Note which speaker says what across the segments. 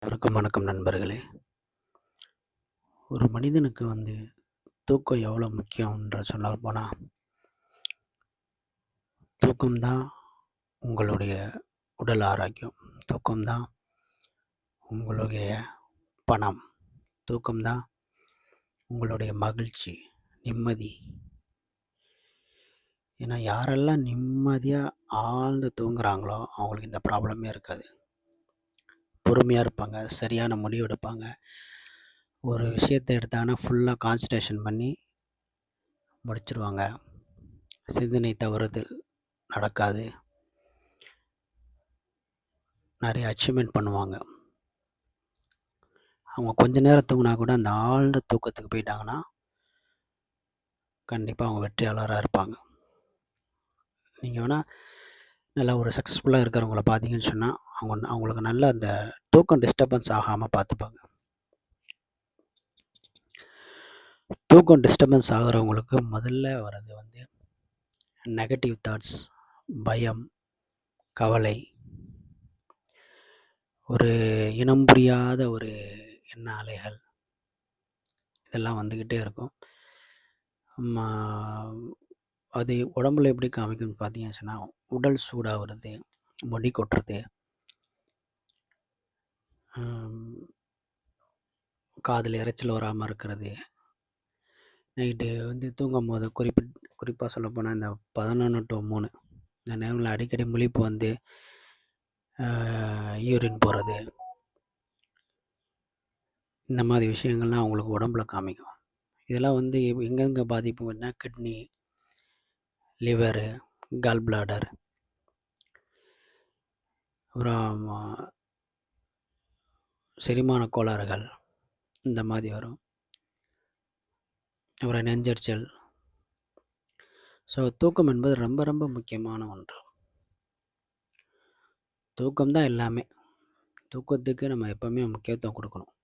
Speaker 1: அனைவருக்கும் வணக்கம் நண்பர்களே. ஒரு மனிதனுக்கு தூக்கம் எவ்வளோ முக்கியம்ன்ற சொல்லப்போனா, தூக்கம் தான் உங்களுடைய உடல் ஆரோக்கியம். தூக்கம் தான் உங்களுடைய பணம். தூக்கம் தான் உங்களுடைய மகிழ்ச்சி, நிம்மதி. ஏன்னா யாரெல்லாம் நிம்மதியா ஆழ்ந்து தூங்குறாங்களோ, அவங்களுக்கு இந்த ப்ராப்ளமே இருக்காது. பொறுமையா இருப்பாங்க, சரியான முடிவு எடுப்பாங்க. ஒரு விஷயத்த எடுத்தாங்கன்னா ஃபுல்லா கான்சன்ட்ரேஷன் பண்ணி முடிச்சுருவாங்க. சிந்தனை தவறுதல் நடக்காது. நிறைய அச்சீவ்மெண்ட் பண்ணுவாங்க. அவங்க கொஞ்ச நேரம் தூங்குனா கூட அந்த ஆழ்ந்த தூக்கத்துக்கு போயிட்டாங்கன்னா, கண்டிப்பா அவங்க வெற்றியாளரா இருப்பாங்க. நீங்க வேணா நல்லா ஒரு சக்ஸஸ்ஃபுல்லா இருக்கிறவங்கள பார்த்தீங்கன்னு சொன்னா, அவங்களுக்கு நல்ல அந்த தூக்கம் டிஸ்டர்பன்ஸ் ஆகாம பார்த்துப்பாங்க. தூக்கம் டிஸ்டர்பன்ஸ் ஆகுறவங்களுக்கு முதல்ல வர்றது நெகட்டிவ் தாட்ஸ், பயம், கவலை, ஒரு இனம் புரியாத ஒரு எண்ண அலைகள் இதெல்லாம் வந்துக்கிட்டே இருக்கும். ம அது உடம்புல எப்படி காமிக்கும்னு பார்த்தீங்கன்னு சொன்னா, உடல் சூடாகுறது, முடி கொட்டுறது, காதில் இரைச்சல் வராமல் இருக்கிறது. நைட்டு தூங்கும்போது குறிப்பாக சொல்லப்போனால் இந்த 11 to 3 இந்த நேரங்களில் அடிக்கடி முழிப்பு யூரின் போகிறது, இந்த மாதிரி விஷயங்கள்லாம் அவங்களுக்கு உடம்புல காமிக்கும். இதெல்லாம் எங்கெங்கே பாதிப்புன்னா கிட்னி, லிவரு, கால் பிளாடர், அப்புறம் செரிமான கோளாறுகள் இந்த மாதிரி வரும். அப்புறம் நெஞ்செரிச்சல். ஸோ தூக்கம் என்பது ரொம்ப ரொம்ப முக்கியமான ஒன்று. தூக்கம் தான் எல்லாமே. தூக்கத்துக்கு நம்ம எப்போவுமே முக்கியத்துவம் கொடுக்கணும்.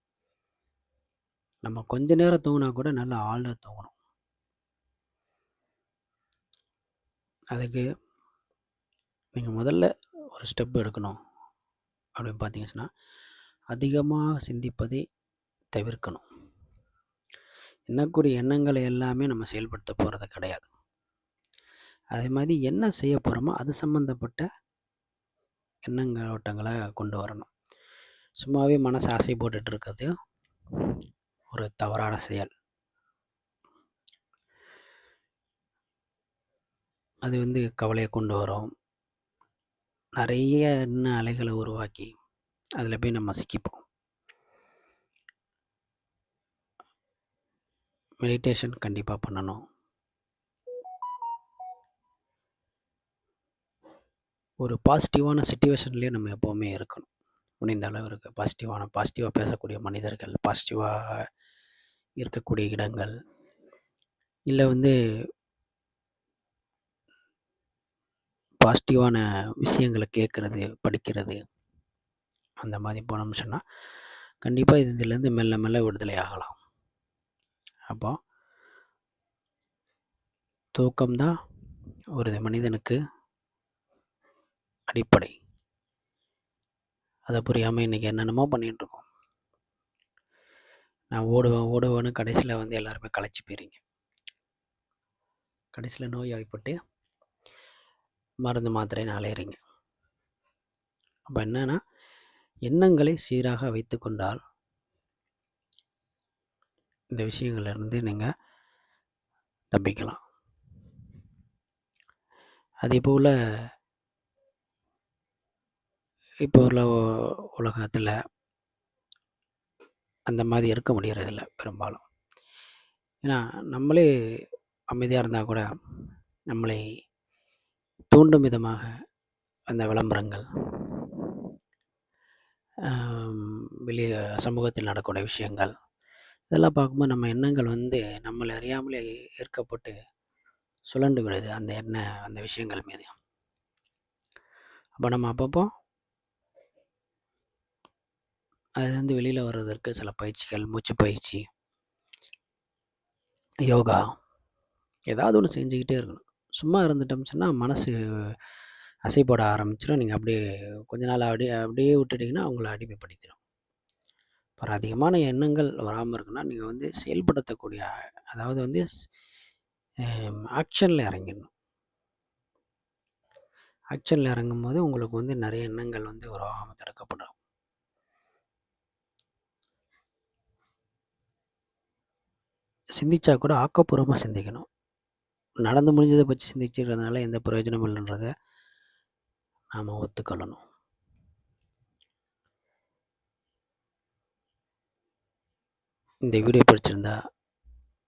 Speaker 1: நம்ம கொஞ்ச நேரம் தூங்கினா கூட நல்லா ஆழ்ந்து தூங்கணும். அதுக்கு நீங்கள் முதல்ல ஒரு ஸ்டெப் எடுக்கணும் அப்படின்னு பார்த்தீங்கன்னா, அதிகமாக சிந்திப்பதை தவிர்க்கணும். எண்ணக்கூடிய எண்ணங்களை எல்லாமே நம்ம செயல்படுத்த போகிறது கிடையாது. அதே மாதிரி என்ன செய்ய போகிறோமோ அது சம்மந்தப்பட்ட எண்ணங்கள் ஓட்டங்களை கொண்டு வரணும். சும்மாவே மனசு ஆசை போட்டுட்டு இருக்கிறது ஒரு தவறான செயல். அது கவலையை கொண்டு வரும். நிறைய எண்ண அலைகளை உருவாக்கி அதில் போய் நம்ம சிக்கிப்போம். மெடிடேஷன் கண்டிப்பாக பண்ணணும். ஒரு பாசிட்டிவான சிச்சுவேஷன்லேயே நம்ம எப்போவுமே இருக்கணும். முடிந்த அளவிற்கு பாசிட்டிவாக பேசக்கூடிய மனிதர்கள், பாசிட்டிவாக இருக்கக்கூடிய இடங்கள், இல்லை பாசிட்டிவான விஷயங்களை கேட்குறது, படிக்கிறது, அந்த மாதிரி போனோம்னு சொன்னால் கண்டிப்பாக இதுலேருந்து மெல்ல மெல்ல விடுதலை ஆகலாம். அப்போ தூக்கம்தான் ஒரு மனிதனுக்கு அடிப்படை. அதை புரியாமல் இன்றைக்கி என்னென்னமோ பண்ணிகிட்ருக்கோம். நான் ஓடுவேன்னு கடைசியில் எல்லாருமே களைச்சி போயிறீங்க. கடைசியில் நோய்வாய்ப்பட்டு மருந்து மாத்திரைன்னு அலையிறீங்க. அப்போ என்னன்னா, எண்ணங்களை சீராக வைத்து கொண்டால் இந்த விஷயங்கள்லேருந்து நீங்கள் தப்பிக்கலாம். அதே போல் இப்போ உள்ள உலகத்தில் அந்த மாதிரி இருக்க முடியறதில்ல பெரும்பாலும். ஏன்னா நம்மளே அமைதியாக இருந்தால் கூட நம்மளை தூண்டும் விதமாக அந்த விளம்பரங்கள், வெளியே சமூகத்தில் நடக்கக்கூடிய விஷயங்கள் இதெல்லாம் பார்க்கும்போது நம்ம எண்ணங்கள் நம்மளை அறியாமலே ஈர்க்கப்பட்டு சுழண்டு விடுது அந்த விஷயங்கள் மீது. அப்போ நம்ம அப்பப்போ அதுலேருந்து வெளியில் வர்றதற்கு சில பயிற்சிகள், மூச்சு பயிற்சி, யோகா ஏதாவது ஒன்று செஞ்சுக்கிட்டே இருக்கணும். சும்மா இருந்துட்டோம்னு சொன்னால் மனசு அசைப்பட ஆரம்பிச்சிடும். நீங்கள் அப்படியே கொஞ்ச நாள் அப்படியே அப்படியே விட்டுட்டிங்கன்னா அவங்கள அடிமைப்படுத்திடும். ஒரு அதிகமான எண்ணங்கள் வராம இருக்குன்னா, நீங்க வந்து செயல்படுத்தக்கூடிய அதாவது வந்து ஆக்ஷன்ல இறங்கிடணும். ஆக்ஷன்ல இறங்கும்போது உங்களுக்கு வந்து நெறைய எண்ணங்கள் வந்து உருவாகாம தடுக்கப்படும். சிந்திச்சா கூட ஆக்கப்பூர்வமா சிந்திக்கணும். நடந்து முடிஞ்சத பத்தி சிந்திச்சுக்கிறதுனால எந்த பிரயோஜனமும் இல்லன்றத நாம ஒத்துக்கொள்ளணும். இந்த வீடியோ பிடிச்சிருந்தா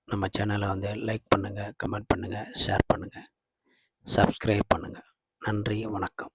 Speaker 1: நம்ம சேனலை வந்து லைக் பண்ணுங்கள், கமெண்ட் பண்ணுங்கள், ஷேர் பண்ணுங்கள், சப்ஸ்கிரைப் பண்ணுங்கள். நன்றி, வணக்கம்.